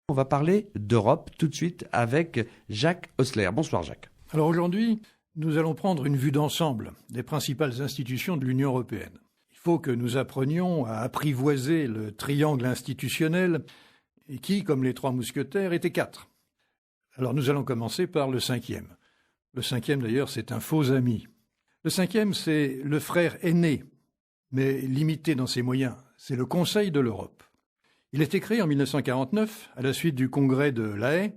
On va parler d'Europe tout de suite avec Jacques Osler. Bonsoir Jacques. Alors aujourd'hui, nous allons prendre une vue d'ensemble des principales institutions de l'Union européenne. Il faut que nous apprenions à apprivoiser le triangle institutionnel qui, comme les trois mousquetaires, était quatre. Alors nous allons commencer par le cinquième. Le cinquième d'ailleurs, c'est un faux ami. Le cinquième, c'est le frère aîné, mais limité dans ses moyens. C'est le Conseil de l'Europe. Il a été créé en 1949 à la suite du congrès de La Haye,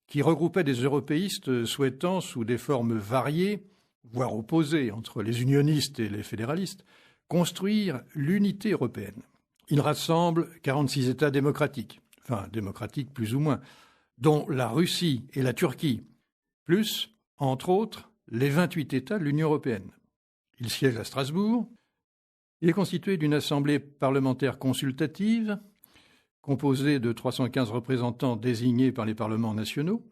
qui regroupait des européistes souhaitant, sous des formes variées, voire opposées entre les unionistes et les fédéralistes, construire l'unité européenne. Il rassemble 46 États démocratiques, enfin démocratiques plus ou moins, dont la Russie et la Turquie, plus, entre autres, les 28 États de l'Union européenne. Il siège à Strasbourg. Il est constitué d'une assemblée parlementaire consultative, composée de 315 représentants désignés par les parlements nationaux,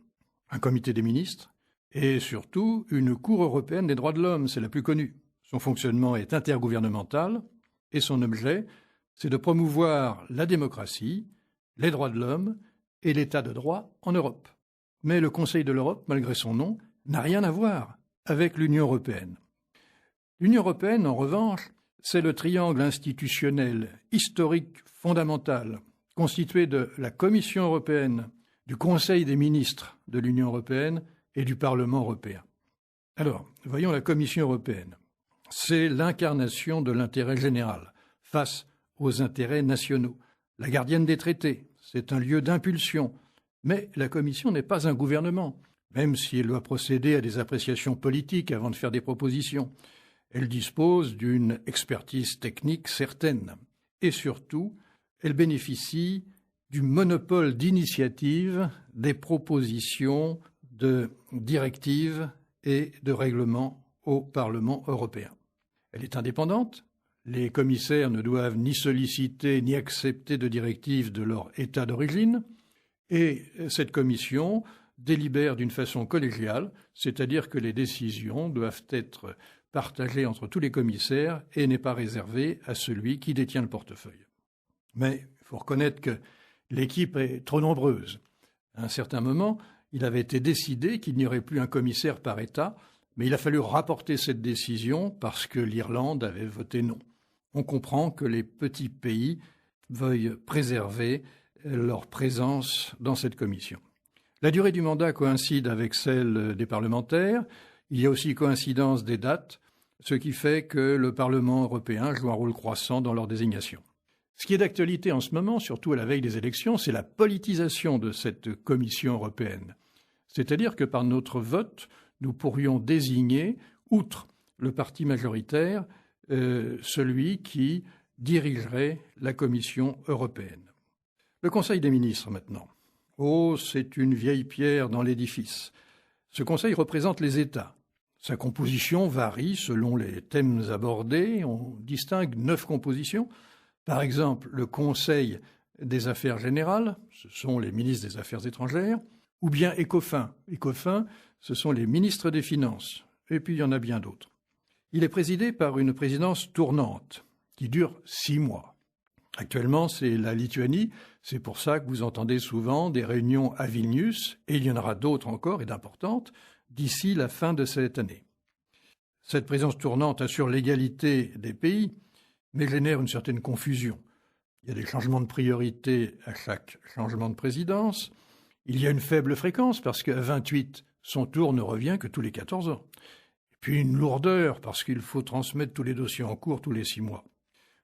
un comité des ministres, et surtout une Cour européenne des droits de l'homme, c'est la plus connue. Son fonctionnement est intergouvernemental, et son objet, c'est de promouvoir la démocratie, les droits de l'homme et l'état de droit en Europe. Mais le Conseil de l'Europe, malgré son nom, n'a rien à voir avec l'Union européenne. L'Union européenne, en revanche, c'est le triangle institutionnel, historique, fondamental, constitué de la Commission européenne, du Conseil des ministres de l'Union européenne et du Parlement européen. Alors, voyons la Commission européenne. C'est l'incarnation de l'intérêt général face aux intérêts nationaux. La gardienne des traités, c'est un lieu d'impulsion. Mais la Commission n'est pas un gouvernement, même si elle doit procéder à des appréciations politiques avant de faire des propositions. Elle dispose d'une expertise technique certaine. Et surtout, elle bénéficie du monopole d'initiative des propositions de directives et de règlements au Parlement européen. Elle est indépendante. Les commissaires ne doivent ni solliciter ni accepter de directives de leur État d'origine. Et cette commission délibère d'une façon collégiale, c'est-à-dire que les décisions doivent être partagées entre tous les commissaires et n'est pas réservée à celui qui détient le portefeuille. Mais il faut reconnaître que l'équipe est trop nombreuse. À un certain moment, il avait été décidé qu'il n'y aurait plus un commissaire par État, mais il a fallu rapporter cette décision parce que l'Irlande avait voté non. On comprend que les petits pays veuillent préserver leur présence dans cette commission. La durée du mandat coïncide avec celle des parlementaires. Il y a aussi coïncidence des dates, ce qui fait que le Parlement européen joue un rôle croissant dans leur désignation. Ce qui est d'actualité en ce moment, surtout à la veille des élections, c'est la politisation de cette Commission européenne. C'est-à-dire que par notre vote, nous pourrions désigner, outre le parti majoritaire, celui qui dirigerait la Commission européenne. Le Conseil des ministres, maintenant. Oh, c'est une vieille pierre dans l'édifice. Ce Conseil représente les États. Sa composition varie selon les thèmes abordés. On distingue 9 compositions. Par exemple, le Conseil des affaires générales, ce sont les ministres des Affaires étrangères, ou bien ECOFIN. ECOFIN, ce sont les ministres des Finances. Et puis il y en a bien d'autres. Il est présidé par une présidence tournante qui dure 6 mois. Actuellement, c'est la Lituanie. C'est pour ça que vous entendez souvent des réunions à Vilnius, et il y en aura d'autres encore et d'importantes d'ici la fin de cette année. Cette présidence tournante assure l'égalité des pays, mais génère une certaine confusion. Il y a des changements de priorité à chaque changement de présidence. Il y a une faible fréquence parce qu'à 28, son tour ne revient que tous les 14 ans. Et puis une lourdeur parce qu'il faut transmettre tous les dossiers en cours tous les 6 mois.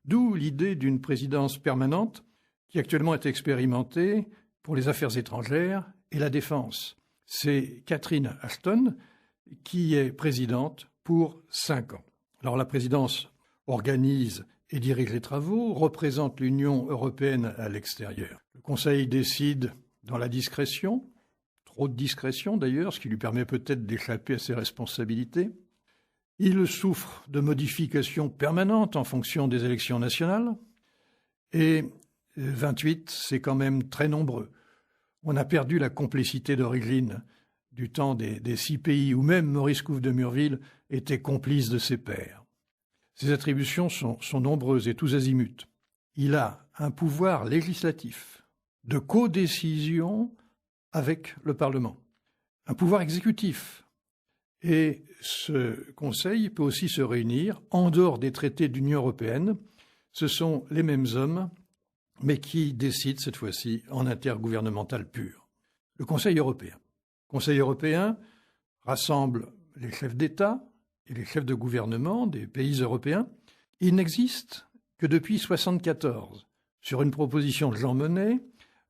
D'où l'idée d'une présidence permanente qui actuellement est expérimentée pour les affaires étrangères et la défense. C'est Catherine Ashton qui est présidente pour 5 ans. Alors la présidence organise et dirige les travaux, représente l'Union européenne à l'extérieur. Le Conseil décide dans la discrétion, trop de discrétion d'ailleurs, ce qui lui permet peut-être d'échapper à ses responsabilités. Il souffre de modifications permanentes en fonction des élections nationales. Et 28, c'est quand même très nombreux. On a perdu la complicité d'origine du temps des 6 pays où même Maurice Couve de Murville était complice de ses pairs. Ses attributions sont nombreuses et tous azimuts. Il a un pouvoir législatif, de codécision avec le Parlement, un pouvoir exécutif. Et ce Conseil peut aussi se réunir en dehors des traités de l'Union européenne. Ce sont les mêmes hommes, mais qui décident cette fois-ci en intergouvernemental pur. Le Conseil européen. Le Conseil européen rassemble les chefs d'État et les chefs de gouvernement des pays européens. Il n'existe que depuis 1974, sur une proposition de Jean Monnet,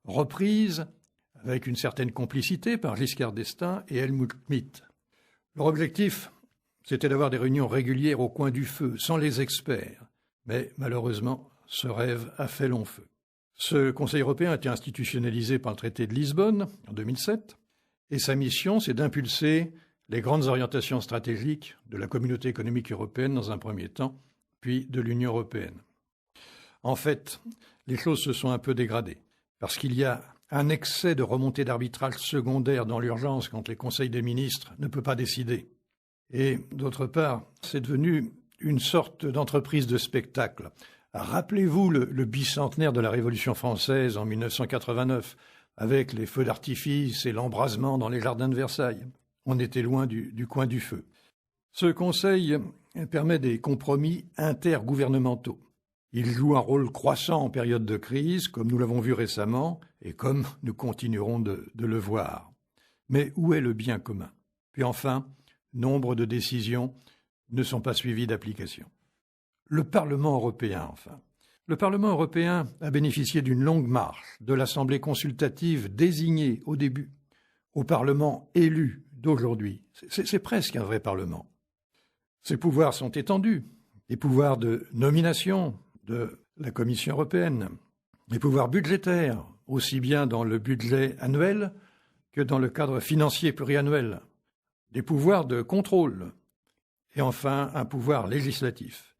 reprise avec une certaine complicité par Giscard d'Estaing et Helmut Schmidt. Leur objectif, c'était d'avoir des réunions régulières au coin du feu, sans les experts. Mais malheureusement, ce rêve a fait long feu. Ce Conseil européen a été institutionnalisé par le traité de Lisbonne en 2007, et sa mission, c'est d'impulser les grandes orientations stratégiques de la Communauté économique européenne dans un premier temps, puis de l'Union européenne. En fait, les choses se sont un peu dégradées, parce qu'il y a un excès de remontée d'arbitrage secondaire dans l'urgence quand les conseils des ministres ne peuvent pas décider. Et d'autre part, c'est devenu une sorte d'entreprise de spectacle. Rappelez-vous le bicentenaire de la Révolution française en 1989, avec les feux d'artifice et l'embrasement dans les jardins de Versailles. On était loin du coin du feu. Ce Conseil permet des compromis intergouvernementaux. Il joue un rôle croissant en période de crise, comme nous l'avons vu récemment, et comme nous continuerons de le voir. Mais où est le bien commun? Puis enfin, nombre de décisions ne sont pas suivies d'application. Le Parlement européen, enfin. Le Parlement européen a bénéficié d'une longue marche de l'Assemblée consultative désignée au début au Parlement élu d'aujourd'hui. C'est presque un vrai Parlement. Ses pouvoirs sont étendus. Les pouvoirs de nomination de la Commission européenne, les pouvoirs budgétaires, aussi bien dans le budget annuel que dans le cadre financier pluriannuel, des pouvoirs de contrôle et enfin un pouvoir législatif.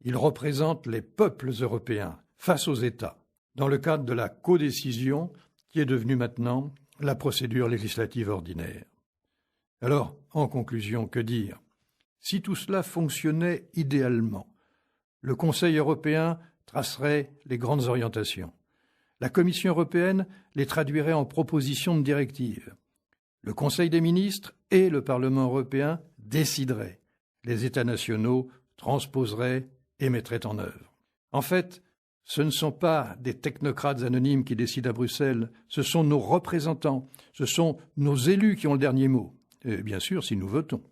Il représente les peuples européens face aux États, dans le cadre de la codécision qui est devenue maintenant la procédure législative ordinaire. Alors, en conclusion, que dire? Si tout cela fonctionnait idéalement, le Conseil européen tracerait les grandes orientations. La Commission européenne les traduirait en propositions de directives. Le Conseil des ministres et le Parlement européen décideraient. Les États nationaux transposeraient et mettraient en œuvre. En fait, ce ne sont pas des technocrates anonymes qui décident à Bruxelles, ce sont nos représentants, ce sont nos élus qui ont le dernier mot. Et bien sûr, si nous votons.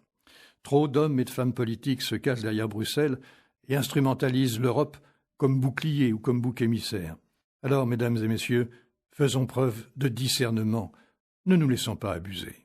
Trop d'hommes et de femmes politiques se cachent derrière Bruxelles et instrumentalisent l'Europe comme bouclier ou comme bouc émissaire. Alors, mesdames et messieurs, faisons preuve de discernement. Ne nous laissons pas abuser.